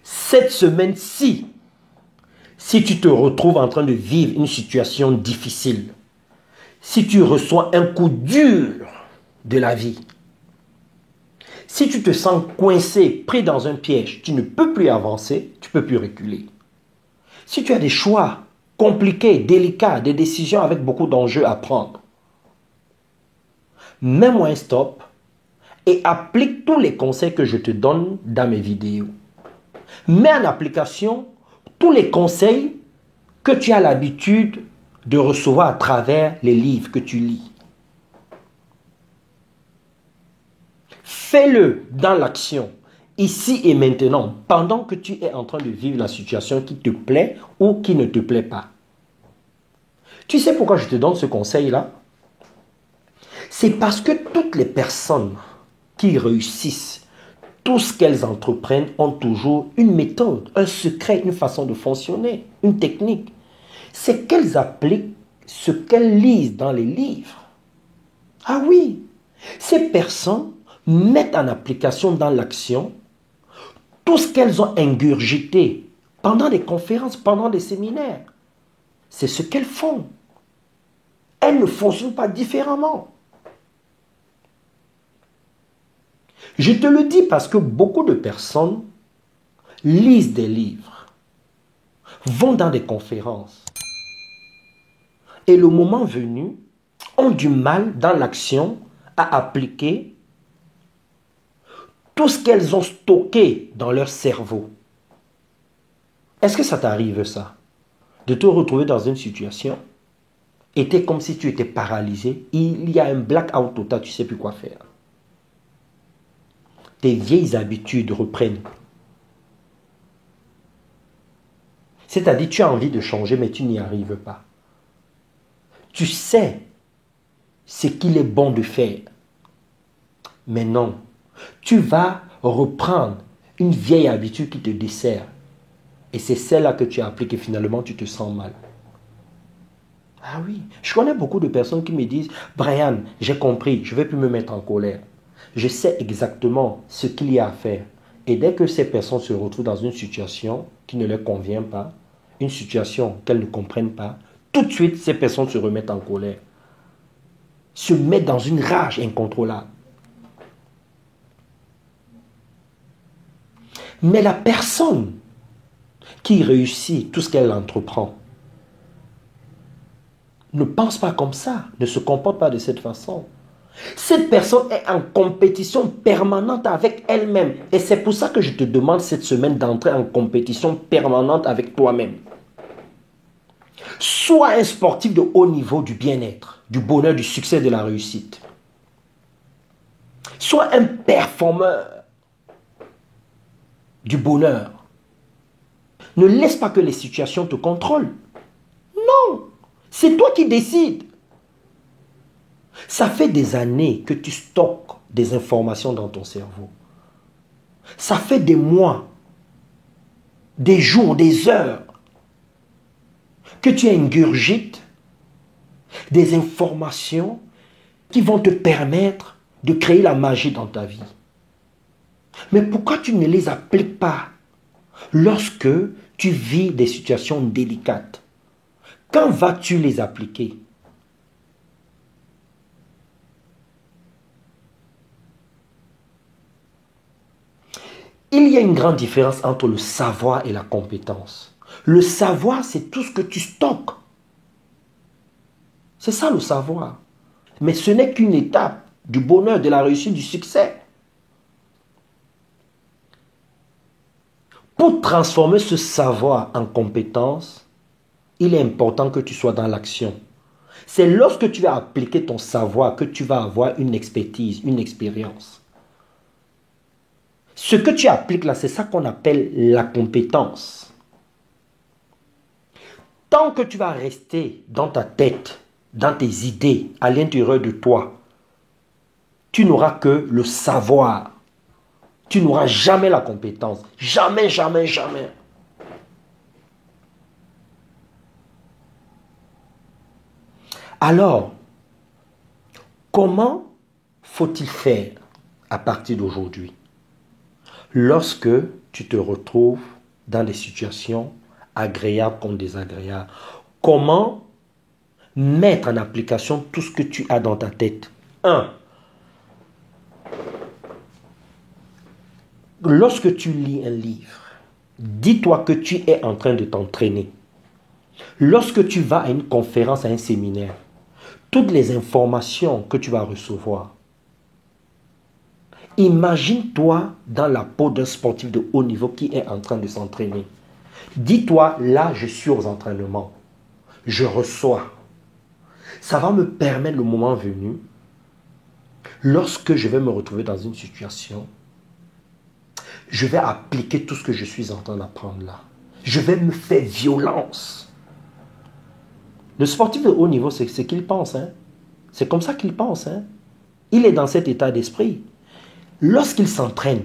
Cette semaine-ci, si tu te retrouves en train de vivre une situation difficile, si tu reçois un coup dur de la vie, si tu te sens coincé, pris dans un piège, tu ne peux plus avancer, tu ne peux plus reculer. Si tu as des choix compliqués, délicats, des décisions avec beaucoup d'enjeux à prendre, mets-moi un stop et applique tous les conseils que je te donne dans mes vidéos. Mets en application tous les conseils que tu as l'habitude de recevoir à travers les livres que tu lis. Fais-le dans l'action, ici et maintenant, pendant que tu es en train de vivre la situation qui te plaît ou qui ne te plaît pas. Tu sais pourquoi je te donne ce conseil-là? C'est parce que toutes les personnes qui réussissent, tout ce qu'elles entreprennent ont toujours une méthode, un secret, une façon de fonctionner, une technique. C'est qu'elles appliquent ce qu'elles lisent dans les livres. Ah oui, ces personnes mettent en application dans l'action tout ce qu'elles ont ingurgité pendant des conférences, pendant des séminaires. C'est ce qu'elles font. Elles ne fonctionnent pas différemment. Je te le dis parce que beaucoup de personnes lisent des livres, vont dans des conférences et le moment venu, ont du mal dans l'action à appliquer tout ce qu'elles ont stocké dans leur cerveau. Est-ce que ça t'arrive ça? De te retrouver dans une situation et t'es comme si tu étais paralysé, il y a un blackout total, tu ne sais plus quoi faire. Tes vieilles habitudes reprennent. C'est-à-dire, tu as envie de changer, mais tu n'y arrives pas. Tu sais ce qu'il est bon de faire. Mais non, tu vas reprendre une vieille habitude qui te dessert. Et c'est celle-là que tu appliques et finalement tu te sens mal. Ah oui, je connais beaucoup de personnes qui me disent, Brian, j'ai compris, je ne vais plus me mettre en colère. Je sais exactement ce qu'il y a à faire. Et dès que ces personnes se retrouvent dans une situation qui ne leur convient pas, une situation qu'elles ne comprennent pas, tout de suite, ces personnes se remettent en colère. Se mettent dans une rage incontrôlable. Mais la personne qui réussit tout ce qu'elle entreprend ne pense pas comme ça, ne se comporte pas de cette façon. Cette personne est en compétition permanente avec elle-même. Et c'est pour ça que je te demande cette semaine d'entrer en compétition permanente avec toi-même. Sois un sportif de haut niveau du bien-être, du bonheur, du succès, de la réussite. Sois un performeur du bonheur. Ne laisse pas que les situations te contrôlent. Non, c'est toi qui décides. Ça fait des années que tu stockes des informations dans ton cerveau. Ça fait des mois, des jours, des heures que tu ingurgites des informations qui vont te permettre de créer la magie dans ta vie. Mais pourquoi tu ne les appliques pas lorsque tu vis des situations délicates? Quand vas-tu les appliquer? Il y a une grande différence entre le savoir et la compétence. Le savoir, c'est tout ce que tu stockes. C'est ça le savoir. Mais ce n'est qu'une étape du bonheur, de la réussite, du succès. Pour transformer ce savoir en compétence, il est important que tu sois dans l'action. C'est lorsque tu vas appliquer ton savoir que tu vas avoir une expertise, une expérience. Ce que tu appliques là, c'est ça qu'on appelle la compétence. Tant que tu vas rester dans ta tête, dans tes idées, à l'intérieur de toi, tu n'auras que le savoir. Tu n'auras jamais la compétence. Jamais, jamais, jamais. Alors, comment faut-il faire à partir d'aujourd'hui? Lorsque tu te retrouves dans des situations agréables comme désagréables. Comment mettre en application tout ce que tu as dans ta tête? 1. Lorsque tu lis un livre, dis-toi que tu es en train de t'entraîner. Lorsque tu vas à une conférence, à un séminaire, toutes les informations que tu vas recevoir, imagine-toi dans la peau d'un sportif de haut niveau qui est en train de s'entraîner. Dis-toi, là, je suis aux entraînements. Je reçois. Ça va me permettre, le moment venu, lorsque je vais me retrouver dans une situation, je vais appliquer tout ce que je suis en train d'apprendre là. Je vais me faire violence. Le sportif de haut niveau, c'est ce qu'il pense. Hein? C'est comme ça qu'il pense. Hein? Il est dans cet état d'esprit. Lorsqu'il s'entraîne,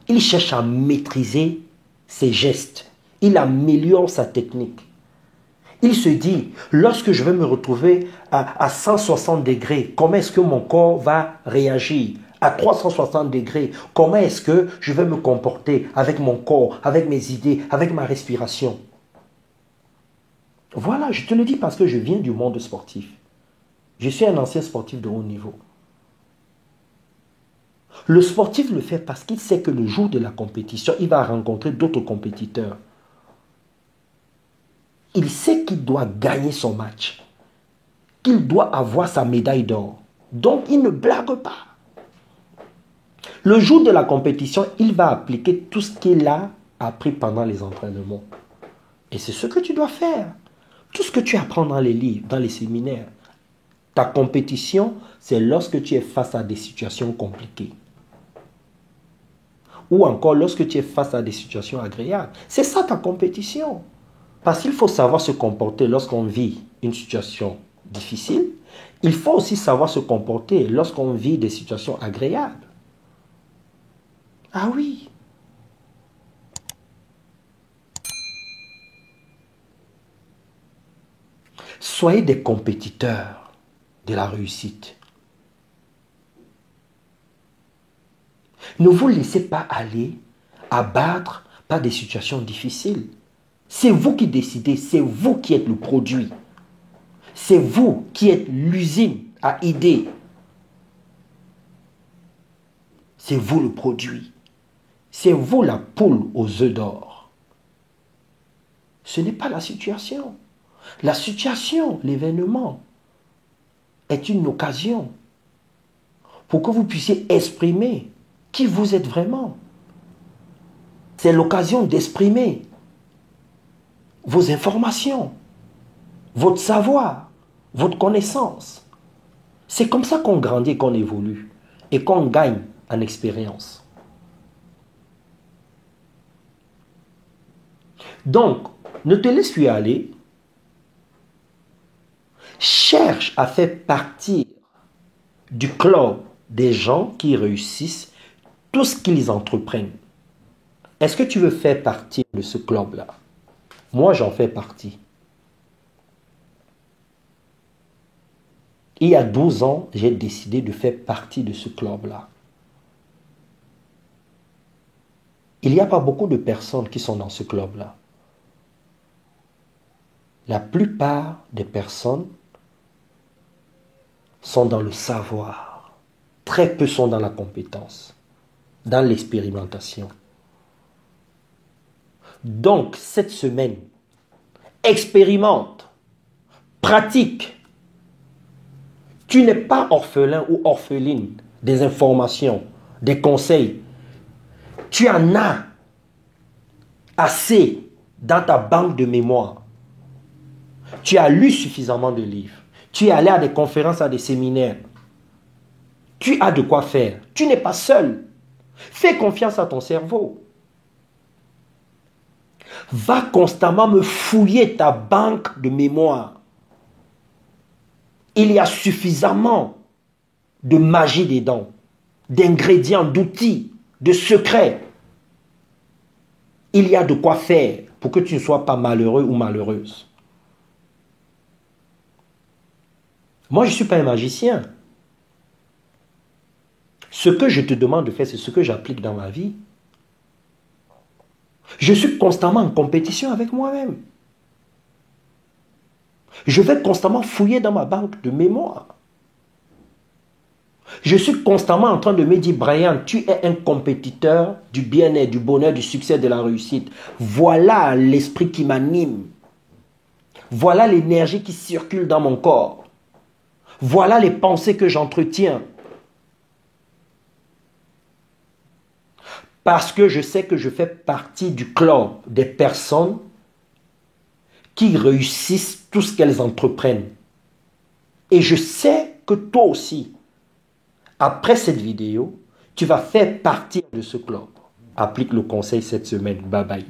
il cherche à maîtriser ses gestes. Il améliore sa technique. Il se dit, lorsque je vais me retrouver à 160 degrés, comment est-ce que mon corps va réagir? À 360 degrés, comment est-ce que je vais me comporter avec mon corps, avec mes idées, avec ma respiration? Voilà, je te le dis parce que je viens du monde sportif. Je suis un ancien sportif de haut niveau. Le sportif le fait parce qu'il sait que le jour de la compétition, il va rencontrer d'autres compétiteurs. Il sait qu'il doit gagner son match, qu'il doit avoir sa médaille d'or. Donc, il ne blague pas. Le jour de la compétition, il va appliquer tout ce qu'il a appris pendant les entraînements. Et c'est ce que tu dois faire. Tout ce que tu apprends dans les livres, dans les séminaires. Ta compétition, c'est lorsque tu es face à des situations compliquées. Ou encore lorsque tu es face à des situations agréables. C'est ça ta compétition. Parce qu'il faut savoir se comporter lorsqu'on vit une situation difficile. Il faut aussi savoir se comporter lorsqu'on vit des situations agréables. Ah oui. Soyez des compétiteurs de la réussite. Ne vous laissez pas aller abattre par des situations difficiles. C'est vous qui décidez, c'est vous qui êtes le produit. C'est vous qui êtes l'usine à idées. C'est vous le produit. C'est vous la poule aux œufs d'or. Ce n'est pas la situation. La situation, l'événement, est une occasion pour que vous puissiez exprimer qui vous êtes vraiment. C'est l'occasion d'exprimer vos informations, votre savoir, votre connaissance. C'est comme ça qu'on grandit, qu'on évolue et qu'on gagne en expérience. Donc, ne te laisse plus aller. Cherche à faire partie du club des gens qui réussissent tout ce qu'ils entreprennent. Est-ce que tu veux faire partie de ce club-là? Moi, j'en fais partie. Il y a 12 ans, j'ai décidé de faire partie de ce club-là. Il n'y a pas beaucoup de personnes qui sont dans ce club-là. La plupart des personnes sont dans le savoir. Très peu sont dans la compétence, dans l'expérimentation. Donc, cette semaine, expérimente, pratique. Tu n'es pas orphelin ou orpheline des informations, des conseils. Tu en as assez dans ta banque de mémoire. Tu as lu suffisamment de livres. Tu es allé à des conférences, à des séminaires. Tu as de quoi faire. Tu n'es pas seul. Fais confiance à ton cerveau. Va constamment me fouiller ta banque de mémoire. Il y a suffisamment de magie dedans, d'ingrédients, d'outils, de secrets. Il y a de quoi faire pour que tu ne sois pas malheureux ou malheureuse. Moi, je ne suis pas un magicien. Ce que je te demande de faire, c'est ce que j'applique dans ma vie. Je suis constamment en compétition avec moi-même. Je vais constamment fouiller dans ma banque de mémoire. Je suis constamment en train de me dire, Brian, tu es un compétiteur du bien-être, du bonheur, du succès, de la réussite. Voilà l'esprit qui m'anime. Voilà l'énergie qui circule dans mon corps. Voilà les pensées que j'entretiens. Parce que je sais que je fais partie du club des personnes qui réussissent tout ce qu'elles entreprennent. Et je sais que toi aussi, après cette vidéo, tu vas faire partie de ce club. Applique le conseil cette semaine. Bye bye.